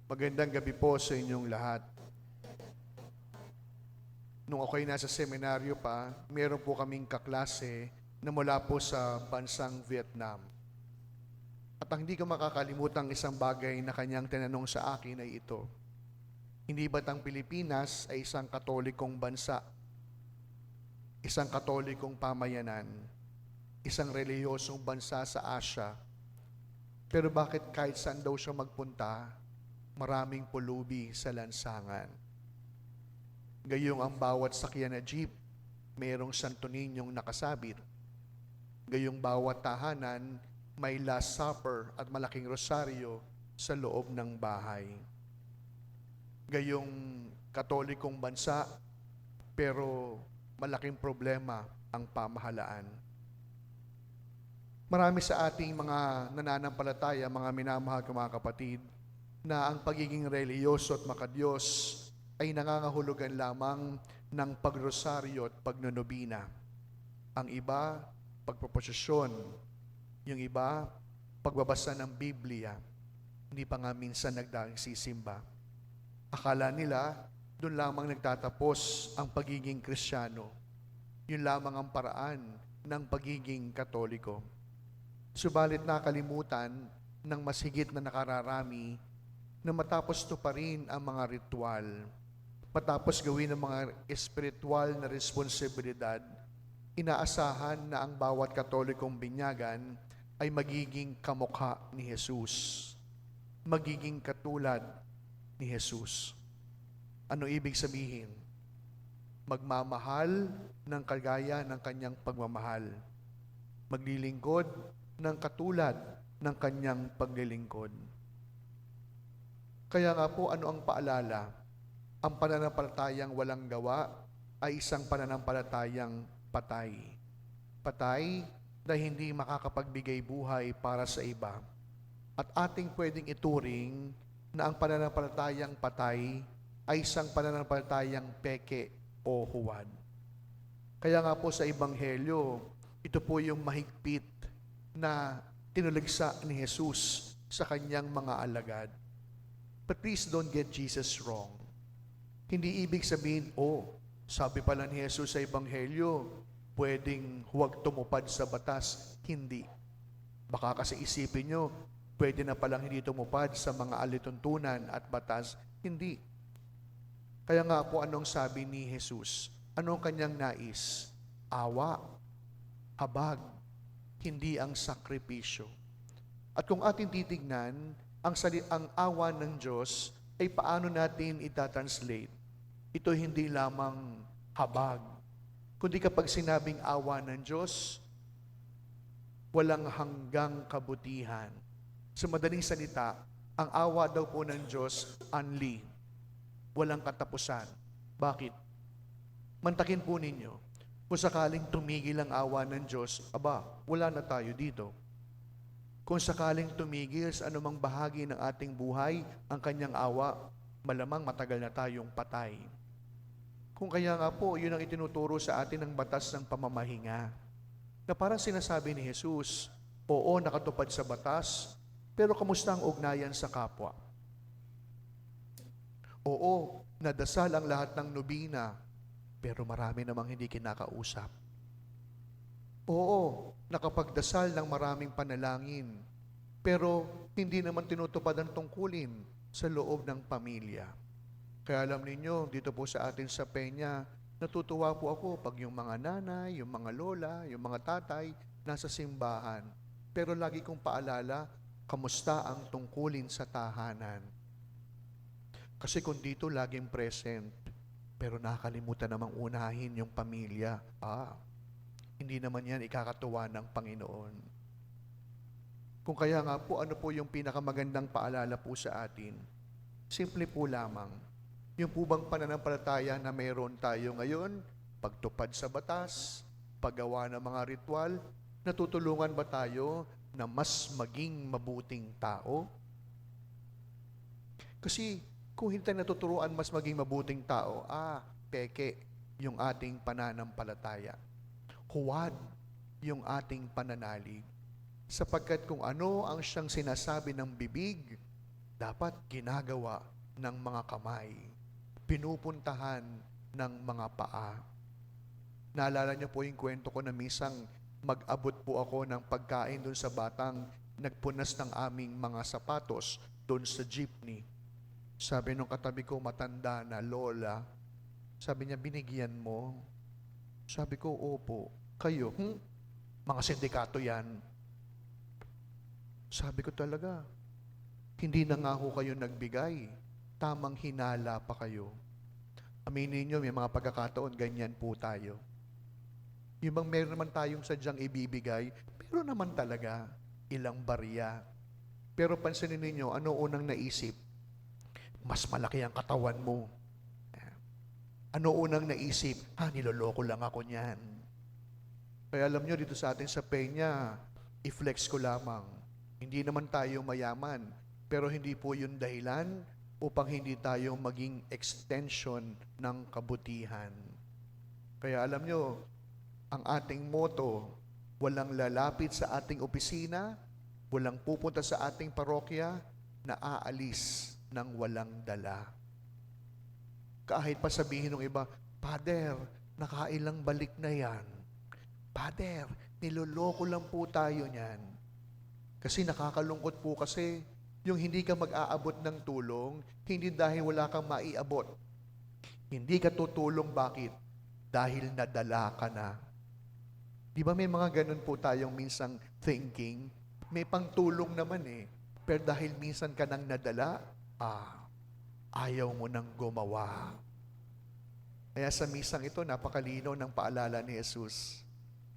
Magandang gabi po sa inyong lahat. Nung ako'y nasa seminaryo pa, meron po kaming kaklase na mula po sa bansang Vietnam. At ang hindi ko makakalimutang isang bagay na kanyang tinanong sa akin ay ito. Hindi ba't ang Pilipinas ay isang katolikong bansa, isang katolikong pamayanan, isang relihiyosong bansa sa Asia, pero bakit kahit saan daw siya magpunta, maraming pulubi sa lansangan? Gayong ang bawat sakyan na jeep, mayroong Santo Niñong nakasabit. Gayong bawat tahanan, may Last Supper at malaking rosaryo sa loob ng bahay. Gayong katolikong bansa, pero malaking problema ang pamahalaan. Marami sa ating mga nananampalataya, mga minamahal ko mga kapatid, na ang pagiging reliyoso at makadiyos ay nangangahulugan lamang ng pagrosaryo at pagnonobina. Ang iba, pagproposisyon. Yung iba, pagbabasa ng Biblia. Hindi pa nga minsan nagdaang sisimba. Akala nila, doon lamang nagtatapos ang pagiging Kristiyano. Yun lamang ang paraan ng pagiging Katoliko. Subalit nakalimutan ng mas higit na nakararami na matapos to pa rin ang mga ritual, matapos gawin ang mga espiritual na responsibilidad, inaasahan na ang bawat Katolikong binyagan ay magiging kamukha ni Jesus, magiging katulad ni Jesus. Ano ibig sabihin? Magmamahal ng kagaya ng kanyang pagmamahal. Maglilingkod ng katulad ng kanyang paglilingkod. Kaya nga po, ano ang paalala? Ang pananampalatayang walang gawa ay isang pananampalatayang patay. Patay na hindi makakapagbigay buhay para sa iba. At ating pwedeng ituring na ang pananampalatayang patay ay isang pananampalatayang peke o huwad. Kaya nga po sa Ebanghelyo, ito po yung mahigpit na tinuligsa ni Jesus sa kanyang mga alagad. But please don't get Jesus wrong. Hindi ibig sabihin, sabi pala ni Jesus sa Ebanghelyo, pwedeng huwag tumupad sa batas. Hindi. Baka kasi isipin nyo, pwede na palang hindi tumupad sa mga alituntunan at batas. Hindi. Kaya nga po, anong sabi ni Jesus? Anong kanyang nais? Awa, habag, hindi ang sakripisyo. At kung ating titignan, ang awa ng Diyos ay paano natin itatranslate? Ito hindi lamang habag, kundi kapag sinabing awa ng Diyos, walang hanggang kabutihan. Sa madaling salita, ang awa daw po ng Diyos, unli, walang katapusan. Bakit? Mantakin po ninyo, kung sakaling tumigil ang awa ng Diyos, wala na tayo dito. Kung sakaling tumigil sa anumang bahagi ng ating buhay ang kanyang awa, malamang matagal na tayong patay. Kung kaya nga po, yun ang itinuturo sa atin ng batas ng pamamahinga. Na parang sinasabi ni Jesus, oo, nakatupad sa batas, pero kamusta ang ugnayan sa kapwa? Oo, nadasal ang lahat ng nobina, pero marami namang hindi kinakausap. Oo, nakapagdasal ng maraming panalangin, pero hindi naman tinutupad ang tungkulin sa loob ng pamilya. Kaya alam ninyo, dito po sa atin sa Peña, natutuwa po ako pag yung mga nanay, yung mga lola, yung mga tatay, nasa simbahan. Pero lagi kong paalala, kamusta ang tungkulin sa tahanan? Kasi kung dito laging present, pero nakakalimutan namang unahin yung pamilya, hindi naman yan ikakatuwa ng Panginoon. Kung kaya nga po, ano po yung pinakamagandang paalala po sa atin? Simple po lamang. Yung po bang pananampalataya na mayroon tayo ngayon, pagtupad sa batas, paggawa ng mga ritual, natutulungan ba tayo na mas maging mabuting tao? Kasi kung hindi tayo natuturuan mas maging mabuting tao, peke yung ating pananampalataya. Huwad yung ating pananalig. Sapagkat kung ano ang siyang sinasabi ng bibig, dapat ginagawa ng mga kamay, pinupuntahan ng mga paa. Naalala niyo po yung kwento ko na misang mag-abot po ako ng pagkain doon sa batang nagpunas ng aming mga sapatos doon sa jeepney. Sabi nung katabi ko, matanda na, lola, sabi niya, binigyan mo? Sabi ko, opo. Kayo? Mga sindikato yan. Sabi ko talaga, hindi na nga ho kayo nagbigay. Tamang hinala pa kayo. Aminin nyo, may mga pagkakataon, ganyan po tayo. Yung bang meron naman tayong sadyang ibibigay, pero naman talaga, ilang barya. Pero pansinin ninyo, ano unang naisip? Mas malaki ang katawan mo. Ano unang naisip? Niloloko lang ako niyan. Kaya alam nyo, dito sa atin sa Peña, i-flex ko lamang. Hindi naman tayo mayaman, pero hindi po yun dahilan upang hindi tayo maging extension ng kabutihan. Kaya alam nyo, ang ating motto, walang lalapit sa ating opisina, walang pupunta sa ating parokya na aalis ng walang dala. Kahit pa sabihin ng iba, Father, nakailang balik na yan. Father, niloloko lang po tayo niyan. Kasi nakakalungkot po kasi yung hindi ka mag-aabot ng tulong, hindi dahil wala kang maiabot. Hindi ka tutulong, bakit? Dahil nadala ka na. Di ba may mga ganun po tayong minsang thinking? May pangtulong naman eh. Pero dahil minsan ka nang nadala, ayaw mo nang gumawa. Kaya sa misang ito, napakalinaw ng paalala ni Jesus.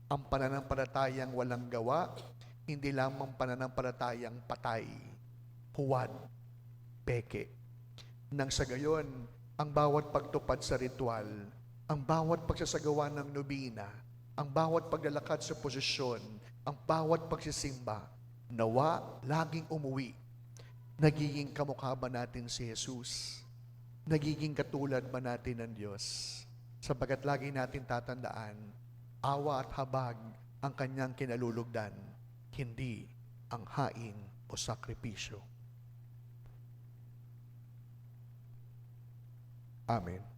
Ang pananampalatayang walang gawa, hindi lamang pananampalatayang patay, huwad, peke. Nang sa gayon, ang bawat pagtupad sa ritual, ang bawat pagsasagawa ng nobina, ang bawat paglalakad sa posisyon, ang bawat pagsisimba, nawa laging umuwi. Nagiging kamukha ba natin si Jesus? Nagiging katulad ba natin ng Diyos? Sapagat lagi natin tatandaan, awa at habag ang kanyang kinalulugdan, hindi ang hain o sakripisyo. Amen.